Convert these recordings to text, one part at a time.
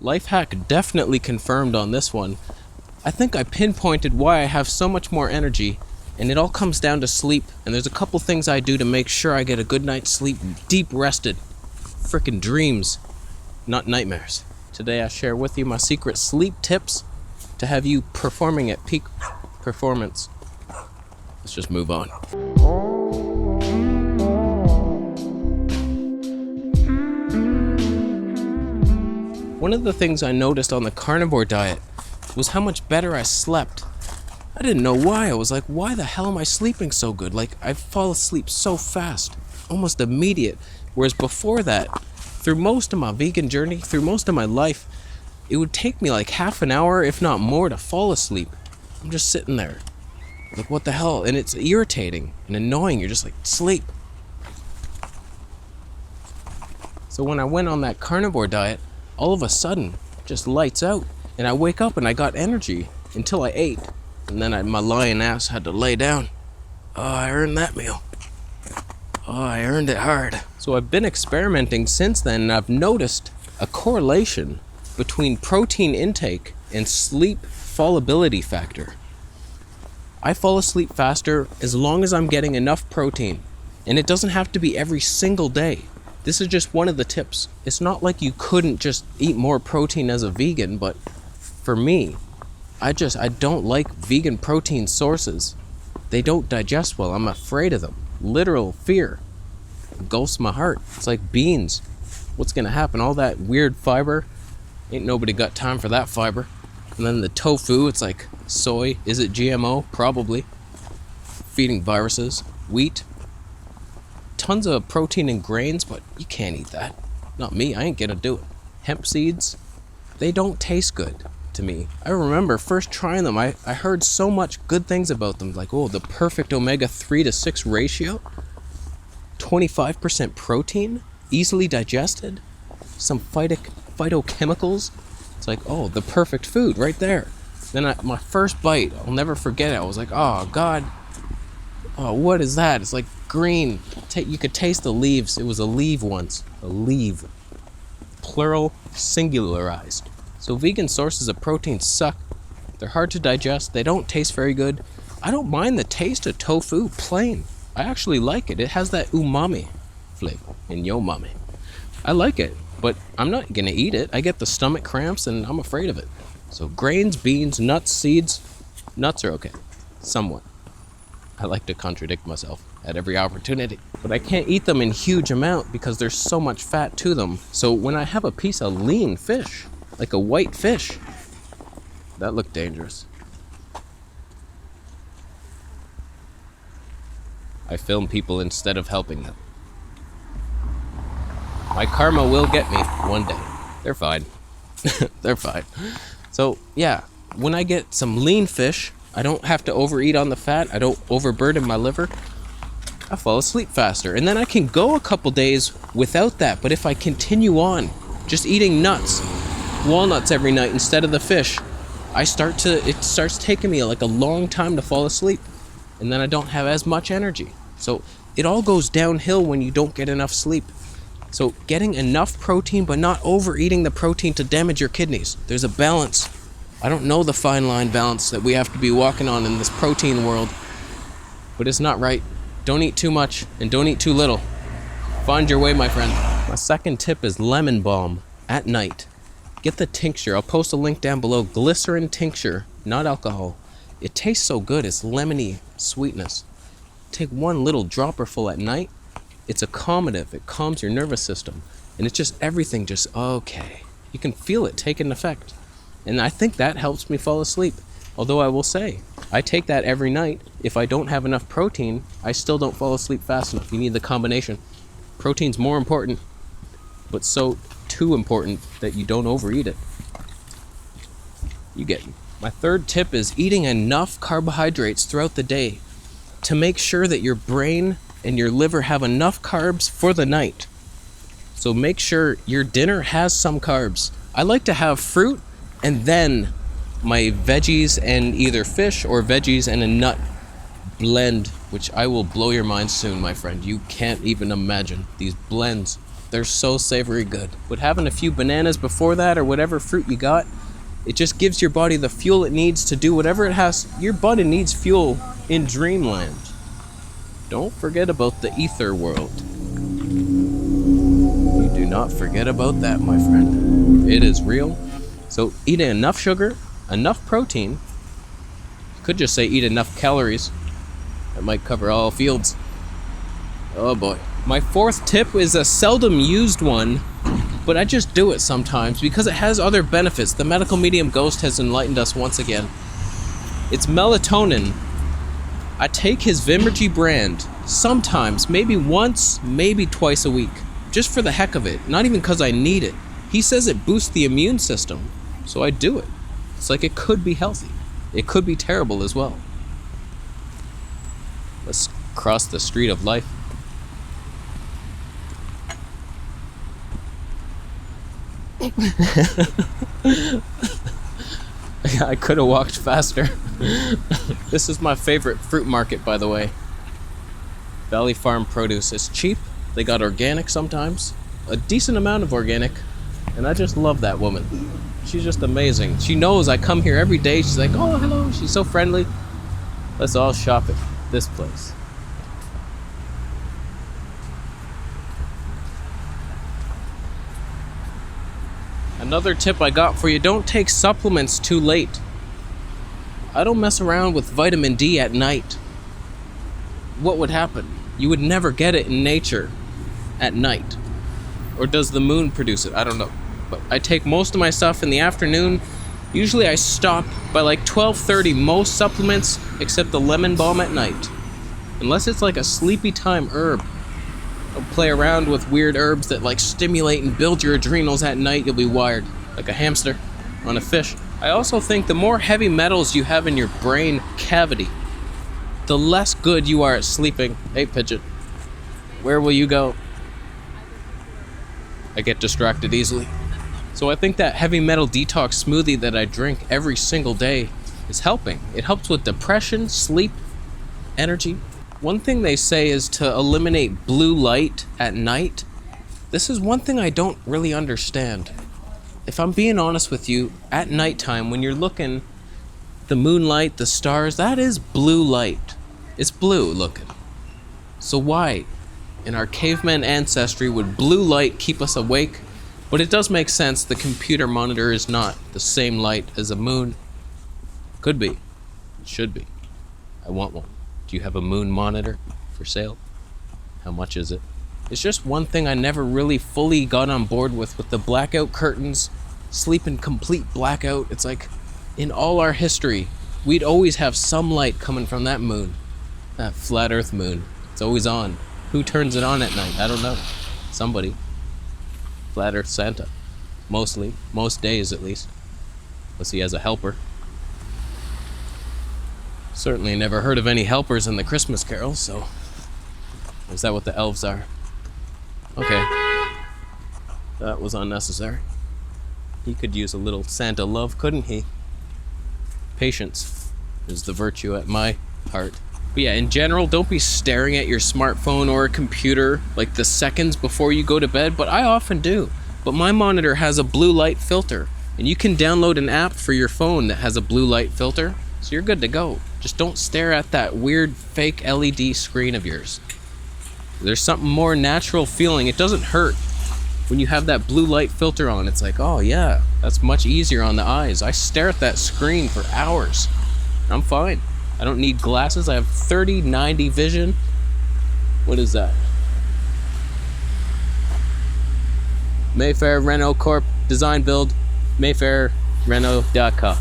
Life hack definitely confirmed on this one. I think I pinpointed why I have so much more energy, and it all comes down to sleep, and there's a couple things I do to make sure I get a good night's sleep, deep rested. Frickin' dreams, not nightmares. Today I share with you my secret sleep tips to have you performing at peak performance. Let's just move on. One of the things I noticed on the carnivore diet was how much better I slept. I didn't know why. I was like, why the hell am I sleeping so good? Like, I fall asleep so fast, almost immediate. Whereas before that, through most of my vegan journey, through most of my life, it would take me like half an hour, if not more, to fall asleep. I'm just sitting there. Like, what the hell? And it's irritating and annoying. You're just like, sleep. So when I went on that carnivore diet, all of a sudden, just lights out. And I wake up and I got energy until I ate. And then my lion ass had to lay down. Oh, I earned that meal. Oh, I earned it hard. So I've been experimenting since then, and I've noticed a correlation between protein intake and sleep fallability factor. I fall asleep faster as long as I'm getting enough protein. And it doesn't have to be every single day. This is just one of the tips. It's not like you couldn't just eat more protein as a vegan, but for me, I don't like vegan protein sources. They don't digest well. I'm afraid of them. Literal fear engulfs my heart. It's like beans. What's gonna happen? All that weird fiber, ain't nobody got time for that fiber. And then the tofu, it's like soy. Is it GMO? Probably. Feeding viruses. Wheat. Tons of protein and grains, but you can't eat that. Not me, I ain't gonna do it. Hemp seeds, they don't taste good to me. I remember first trying them, I heard so much good things about them, like, oh, the perfect omega-3 to 6 ratio, 25% protein, easily digested, some phytochemicals. It's like, oh, the perfect food right there. Then my first bite, I'll never forget it. I was like, oh God, oh, what is that? It's like green. You could taste the leaves. It was a leaf once. A leaf. Plural, singularized. So vegan sources of protein suck. They're hard to digest. They don't taste very good. I don't mind the taste of tofu plain. I actually like it. It has that umami flavor in umami. I like it, but I'm not gonna eat it. I get the stomach cramps and I'm afraid of it. So grains, beans, nuts, seeds. Nuts are okay. Somewhat. I like to contradict myself at every opportunity. But I can't eat them in huge amount because there's so much fat to them. So when I have a piece of lean fish, like a white fish, that looked dangerous. I film people instead of helping them. My karma will get me one day. They're fine. They're fine. So yeah, when I get some lean fish, I don't have to overeat on the fat. I don't overburden my liver. I fall asleep faster. And then I can go a couple days without that. But if I continue on just eating nuts, walnuts every night instead of the fish, it starts taking me like a long time to fall asleep. And then I don't have as much energy. So it all goes downhill when you don't get enough sleep. So getting enough protein, but not overeating the protein to damage your kidneys. There's a balance. I don't know the fine line balance that we have to be walking on in this protein world, but it's not right. Don't eat too much and don't eat too little. Find your way, my friend. My second tip is lemon balm at night. Get the tincture. I'll post a link down below. Glycerin tincture, not alcohol. It tastes so good. It's lemony sweetness. Take one little dropper full at night. It's a calmative. It calms your nervous system. And it's just everything just okay. You can feel it taking effect. And I think that helps me fall asleep. Although I will say, I take that every night. If I don't have enough protein, I still don't fall asleep fast enough. You need the combination. Protein's more important, but so too important that you don't overeat it. You get me. My third tip is eating enough carbohydrates throughout the day to make sure that your brain and your liver have enough carbs for the night. So make sure your dinner has some carbs. I like to have fruit and then my veggies and either fish or veggies and a nut blend, which I will blow your mind soon, my friend. You can't even imagine these blends. They're so savory good. But having a few bananas before that, or whatever fruit you got, it just gives your body the fuel it needs to do whatever it has. Your body needs fuel in dreamland. Don't forget about the ether world. You do not forget about that, my friend. It is real. So eat enough sugar, enough protein. You could just say eat enough calories. That might cover all fields. Oh boy. My fourth tip is a seldom used one, but I just do it sometimes because it has other benefits. The medical medium Ghost has enlightened us once again. It's melatonin. I take his Vimergy brand sometimes, maybe once, maybe twice a week, just for the heck of it, not even because I need it. He says it boosts the immune system, so I do it. It's like it could be healthy. It could be terrible as well. Let's cross the street of life. I could have walked faster. This is my favorite fruit market, by the way. Valley Farm Produce. It's cheap. They got organic sometimes. A decent amount of organic. And I just love that woman. She's just amazing. She knows I come here every day. She's like, oh, hello. She's so friendly. Let's all shop at this place. Another tip I got for you, don't take supplements too late. I don't mess around with vitamin D at night. What would happen? You would never get it in nature at night. Or does the moon produce it? I don't know. But I take most of my stuff in the afternoon. Usually I stop by like 12:30 most supplements except the lemon balm at night. Unless it's like a sleepy time herb. Don't play around with weird herbs that like stimulate and build your adrenals at night. You'll be wired like a hamster on a fish. I also think the more heavy metals you have in your brain cavity, the less good you are at sleeping. Hey, Pigeon, where will you go? I get distracted easily. So I think that heavy metal detox smoothie that I drink every single day is helping. It helps with depression, sleep, energy. One thing they say is to eliminate blue light at night. This is one thing I don't really understand. If I'm being honest with you, at nighttime when you're looking, the moonlight, the stars, that is blue light. It's blue looking. So why, in our caveman ancestry, would blue light keep us awake? But it does make sense. The computer monitor is not the same light as a moon. Could be. It should be. I want one. Do you have a moon monitor for sale? How much is it? It's just one thing I never really fully got on board with the blackout curtains, sleep in complete blackout. It's like in all our history, we'd always have some light coming from that moon, that flat earth moon. It's always on. Who turns it on at night? I don't know. Somebody. Flat earth Santa. Mostly. Most days at least. Unless he has a helper. Certainly never heard of any helpers in the Christmas carols, so... Is that what the elves are? Okay. That was unnecessary. He could use a little Santa love, couldn't he? Patience is the virtue at my heart. But yeah, in general, don't be staring at your smartphone or a computer like the seconds before you go to bed, but I often do. But my monitor has a blue light filter, and you can download an app for your phone that has a blue light filter, so you're good to go. Just don't stare at that weird fake LED screen of yours. There's something more natural feeling. It doesn't hurt when you have that blue light filter on. It's like, oh yeah, that's much easier on the eyes. I stare at that screen for hours. I'm fine. I don't need glasses. I have 30/90 vision. What is that? Mayfair Renault Corp Design Build MayfairRenault.com.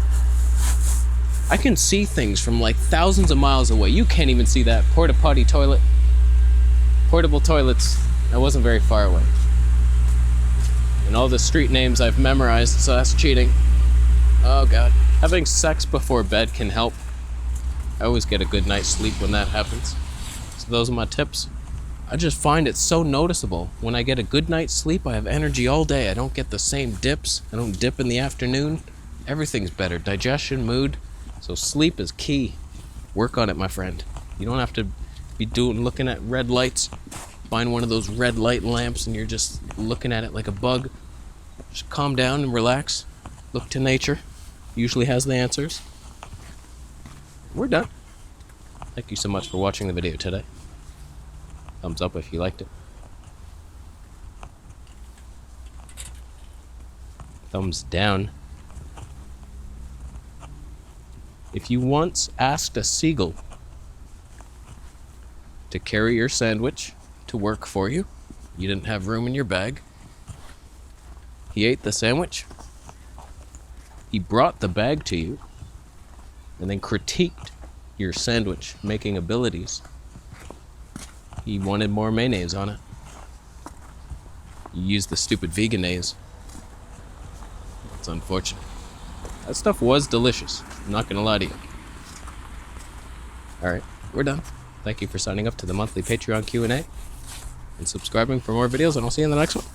I can see things from like thousands of miles away. You can't even see that. Porta potty toilet. Portable toilets. I wasn't very far away. And all the street names I've memorized, so that's cheating. Oh god. Having sex before bed can help. I always get a good night's sleep when that happens. So those are my tips. I just find it so noticeable. When I get a good night's sleep, I have energy all day. I don't get the same dips. I don't dip in the afternoon. Everything's better. Digestion, mood. So sleep is key. Work on it, my friend. You don't have to be looking at red lights. find one of those red light lamps and you're just looking at it like a bug, just calm down and relax. Look to nature. Usually has the answers. We're done. Thank you so much for watching the video today. Thumbs up if you liked it. Thumbs down if you once asked a seagull to carry your sandwich to work for you. You didn't have room in your bag. He ate the sandwich. He brought the bag to you and then critiqued your sandwich making abilities. He wanted more mayonnaise on it. You used the stupid veganese. It's unfortunate. That stuff was delicious. I'm not gonna lie to you. Alright, we're done. Thank you for signing up to the monthly Patreon Q&A and subscribing for more videos, and I'll see you in the next one.